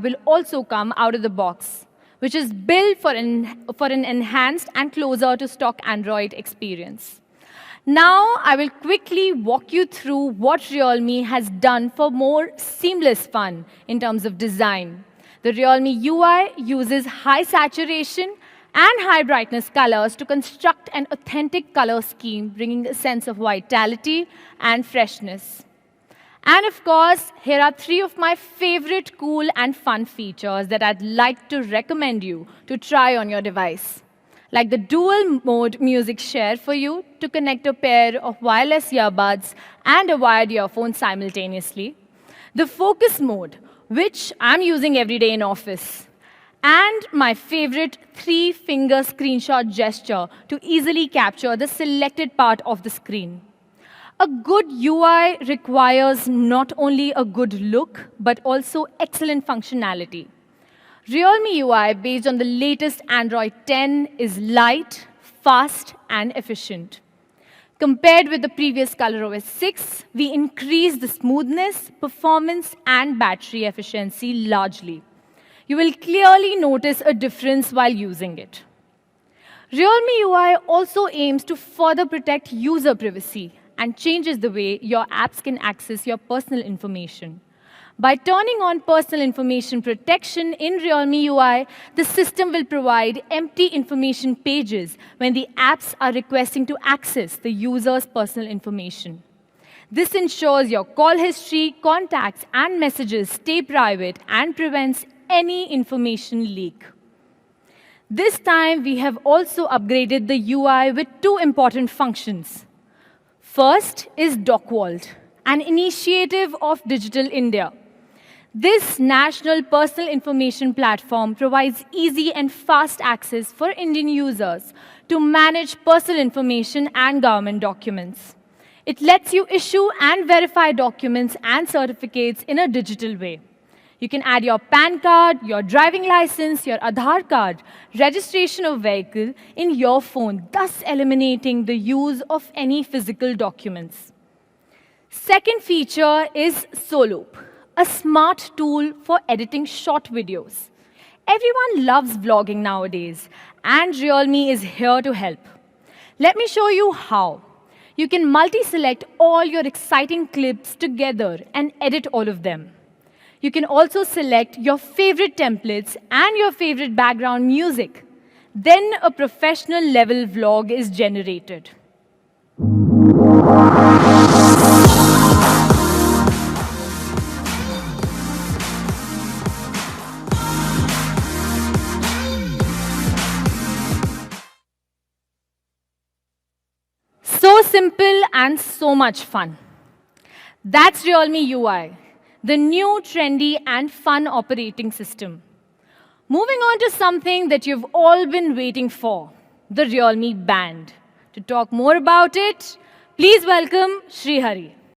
will also come out of the box, which is built for an enhanced and closer to stock Android experience. Now, I will quickly walk you through what Realme has done for more seamless fun in terms of design. The Realme UI uses high saturation and high brightness colors to construct an authentic color scheme, bringing a sense of vitality and freshness. And of course, here are 3 of my favorite cool and fun features that I'd like to recommend you to try on your device. Like the dual mode music share for you to connect a pair of wireless earbuds and a wired earphone simultaneously. The focus mode, which I'm using every day in office. And my favorite 3-finger screenshot gesture to easily capture the selected part of the screen. A good UI requires not only a good look, but also excellent functionality. Realme UI, based on the latest Android 10, is light, fast, and efficient. Compared with the previous ColorOS 6, we increased the smoothness, performance, and battery efficiency largely. You will clearly notice a difference while using it. Realme UI also aims to further protect user privacy and changes the way your apps can access your personal information. By turning on personal information protection in Realme UI, the system will provide empty information pages when the apps are requesting to access the user's personal information. This ensures your call history, contacts, and messages stay private and prevents any information leak. This time, we have also upgraded the UI with 2 important functions. First is DocWault, an initiative of Digital India. This national personal information platform provides easy and fast access for Indian users to manage personal information and government documents. It lets you issue and verify documents and certificates in a digital way. You can add your PAN card, your driving license, your Aadhaar card, registration of vehicle in your phone, thus eliminating the use of any physical documents. Second feature is Soloop, a smart tool for editing short videos. Everyone loves vlogging nowadays, and Realme is here to help. Let me show you how. You can multi-select all your exciting clips together and edit all of them. You can also select your favorite templates and your favorite background music. Then a professional level vlog is generated. So simple and so much fun. That's Realme UI, the new, trendy, and fun operating system. Moving on to something that you've all been waiting for, the Realme Band. To talk more about it, please welcome Srihari.